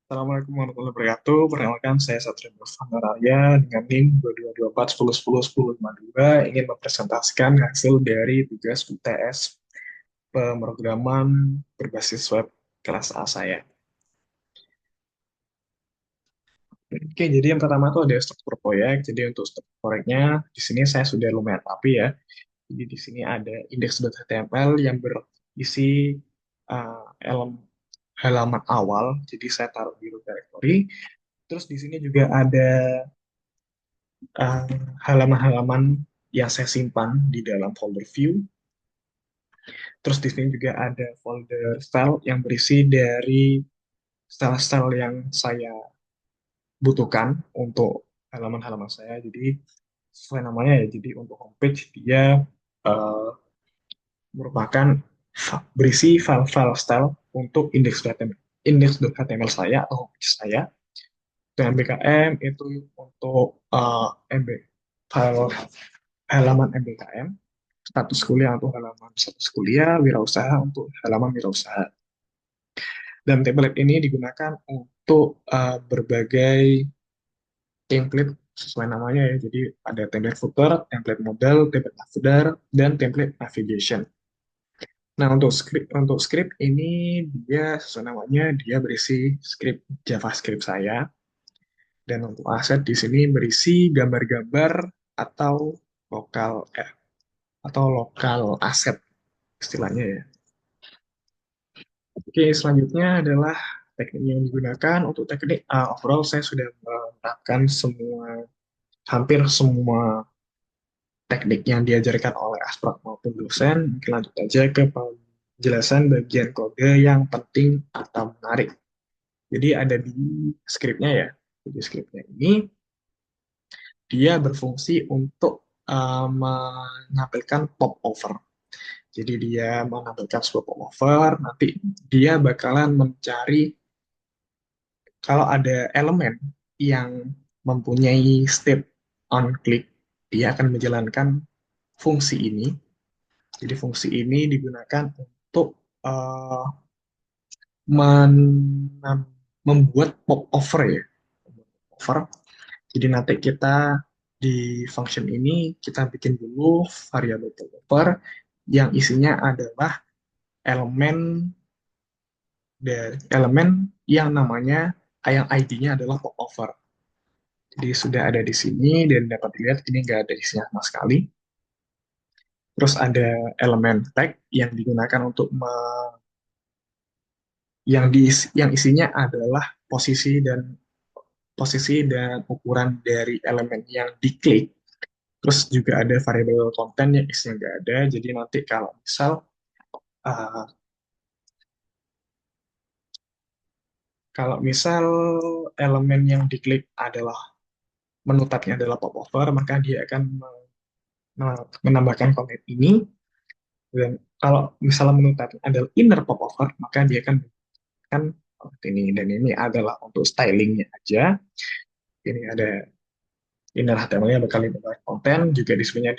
Assalamualaikum warahmatullahi wabarakatuh. Perkenalkan, saya Satria Raya dengan NIM 2224101052 ingin mempresentasikan hasil dari tugas UTS pemrograman berbasis web kelas A saya. Oke, jadi yang pertama itu ada struktur proyek. Jadi untuk struktur proyeknya di sini saya sudah lumayan rapi ya. Jadi di sini ada index.html yang berisi elemen halaman awal. Jadi saya taruh di root directory. Terus di sini juga ada eh, halaman-halaman yang saya simpan di dalam folder view. Terus di sini juga ada folder style yang berisi dari style-style yang saya butuhkan untuk halaman-halaman saya. Jadi sesuai namanya ya. Jadi untuk homepage dia eh, merupakan berisi file-file style untuk index.html saya atau homepage saya. Dan MBKM itu untuk MB file halaman MBKM, status kuliah untuk halaman status kuliah, wirausaha untuk halaman wirausaha. Dan template ini digunakan untuk berbagai template sesuai namanya ya. Jadi ada template footer, template model, template footer, dan template navigation. Nah, untuk script ini dia sesuai namanya dia berisi script JavaScript saya. Dan untuk aset di sini berisi gambar-gambar atau lokal lokal aset istilahnya ya. Oke, selanjutnya adalah teknik yang digunakan. Untuk teknik overall saya sudah menerapkan hampir semua teknik yang diajarkan oleh asprak maupun dosen. Mungkin lanjut aja ke penjelasan bagian kode yang penting atau menarik. Jadi ada di skripnya ya. Jadi skripnya ini dia berfungsi untuk menampilkan popover. Jadi dia menampilkan sebuah popover, nanti dia bakalan mencari kalau ada elemen yang mempunyai step on click, dia akan menjalankan fungsi ini. Jadi fungsi ini digunakan untuk uh, membuat popover ya. Popover. Jadi nanti kita di function ini kita bikin dulu variabel popover yang isinya adalah elemen elemen yang namanya yang ID-nya adalah popover. Jadi sudah ada di sini dan dapat dilihat ini nggak ada isinya sama sekali. Terus ada elemen tag yang digunakan untuk yang isinya adalah posisi dan ukuran dari elemen yang diklik. Terus juga ada variabel konten yang isinya nggak ada. Jadi nanti uh, kalau misal elemen yang diklik adalah menu tabnya adalah popover, maka dia akan menambahkan konten ini. Dan kalau misalnya menu tabnya adalah inner popover, maka dia akan kan seperti ini. Dan ini adalah untuk stylingnya aja. Ini ada inner HTML-nya bakal ditambah konten, juga display-nya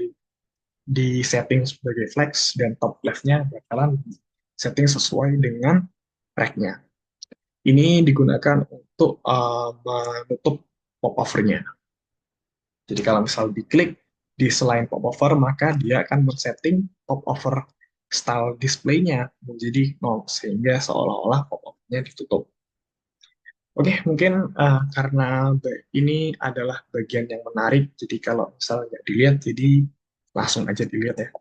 di setting sebagai flex, dan top left-nya bakalan setting sesuai dengan track-nya. Ini digunakan untuk menutup popover-nya. Jadi kalau misal diklik di selain popover, maka dia akan men-setting popover style display-nya menjadi nol, sehingga seolah-olah popover-nya ditutup. Oke, mungkin karena ini adalah bagian yang menarik, jadi kalau misalnya nggak dilihat, jadi langsung aja dilihat ya.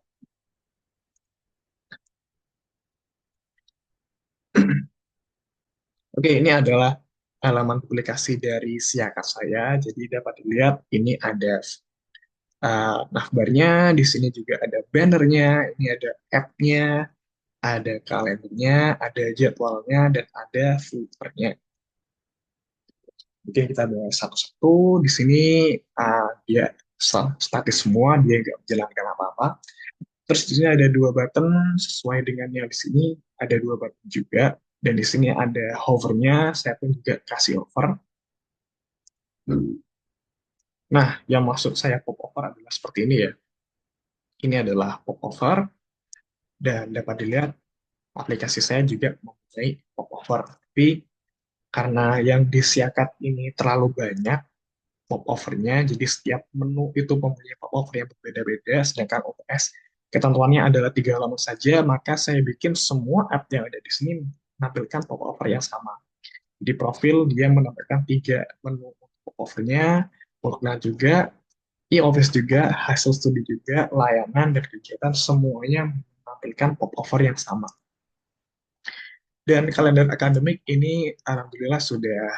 Oke, ini adalah halaman publikasi dari Siakat saya. Jadi dapat dilihat ini ada navbarnya, di sini juga ada bannernya, ini ada app-nya, ada kalendernya, ada jadwalnya, dan ada filternya. Oke, kita bahas satu-satu. Di sini dia statis semua, dia nggak menjalankan apa-apa. Terus di sini ada dua button sesuai dengan yang di sini ada dua button juga. Dan di sini ada hovernya, saya pun juga kasih hover. Nah, yang maksud saya pop over adalah seperti ini ya. Ini adalah pop over dan dapat dilihat aplikasi saya juga mempunyai pop over. Tapi karena yang disiakan ini terlalu banyak popovernya, jadi setiap menu itu mempunyai popover yang berbeda-beda, sedangkan OPS ketentuannya adalah 3 halaman saja, maka saya bikin semua app yang ada di sini menampilkan popover yang sama. Di profil dia menampilkan 3 menu untuk popovernya, workload juga, e-office juga, hasil studi juga, layanan dan kegiatan semuanya menampilkan popover yang sama. Dan kalender akademik ini alhamdulillah sudah,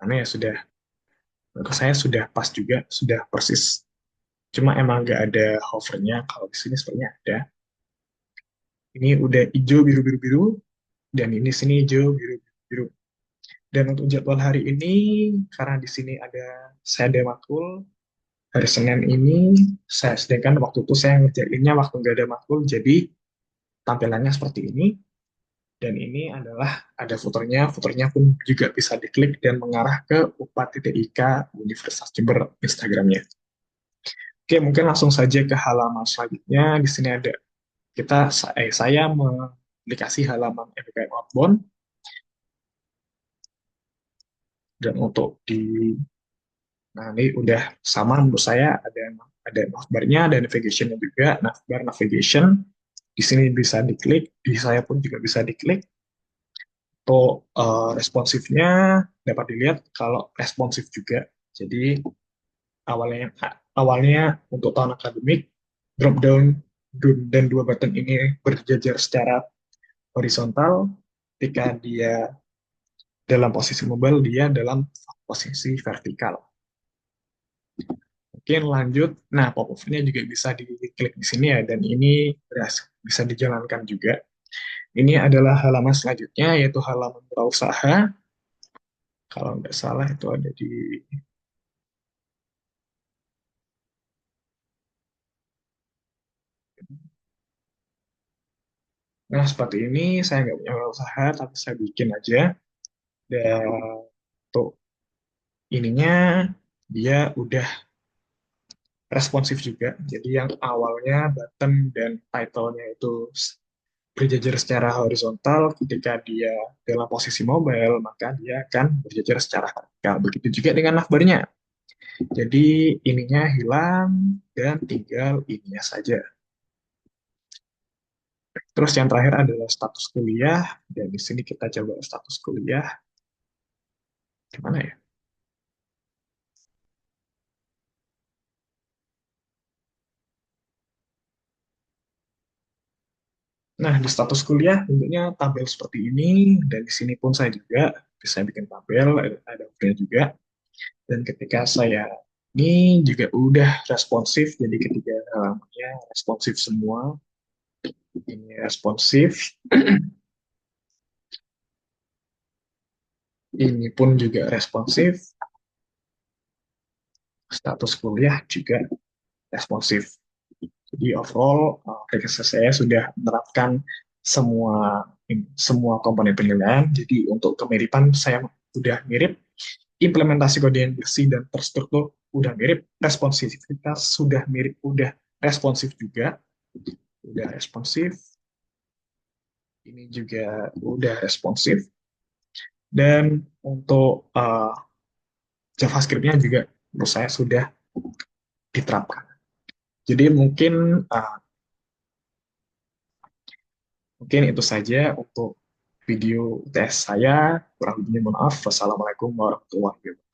mana ya sudah, menurut saya sudah pas juga, sudah persis. Cuma emang nggak ada hovernya. Kalau di sini sebenarnya ada. Ini udah hijau biru biru biru, dan ini sini hijau biru biru biru. Dan untuk jadwal hari ini, karena di sini saya ada matkul hari Senin ini, saya sedangkan waktu itu saya ngerjainnya waktu nggak ada matkul, jadi tampilannya seperti ini. Dan ini adalah ada footernya pun juga bisa diklik dan mengarah ke UPA.IK Universitas Jember Instagramnya. Oke, mungkin langsung saja ke halaman selanjutnya. Di sini ada saya mengaplikasi halaman MBKM Outbound, dan untuk nah ini udah sama menurut saya, ada navbarnya, ada navigationnya juga. Navbar navigation di sini bisa diklik, di saya pun juga bisa diklik. Untuk responsifnya dapat dilihat kalau responsif juga. Jadi awalnya awalnya untuk tahun akademik, drop down dan 2 button ini berjajar secara horizontal. Ketika dia dalam posisi mobile, dia dalam posisi vertikal. Mungkin lanjut. Nah, pop-up-nya juga bisa diklik di sini ya, dan ini bisa dijalankan juga. Ini adalah halaman selanjutnya, yaitu halaman wirausaha. Kalau nggak salah itu ada di... Nah, seperti ini. Saya nggak punya wirausaha, tapi saya bikin aja. Dan untuk ininya, dia udah responsif juga. Jadi yang awalnya button dan title-nya itu berjajar secara horizontal, ketika dia dalam posisi mobile, maka dia akan berjajar secara vertikal. Begitu juga dengan navbarnya. Jadi ininya hilang dan tinggal ininya saja. Terus yang terakhir adalah status kuliah, dan di sini kita coba status kuliah. Gimana ya? Nah, di status kuliah bentuknya tabel seperti ini, dan di sini pun saya juga bisa bikin tabel, ada file juga. Dan ketika saya ini juga udah responsif, jadi ketika halamannya responsif semua, ini responsif, ini pun juga responsif, status kuliah juga responsif. Jadi overall, aplikasi saya sudah menerapkan semua komponen penilaian. Jadi untuk kemiripan saya sudah mirip, implementasi kode yang bersih dan terstruktur udah mirip, responsivitas sudah mirip, udah responsif juga, udah responsif, ini juga udah responsif, dan untuk JavaScript-nya juga menurut saya sudah diterapkan. Jadi mungkin itu saja untuk video tes saya. Kurang lebihnya mohon maaf. Wassalamualaikum warahmatullahi wabarakatuh.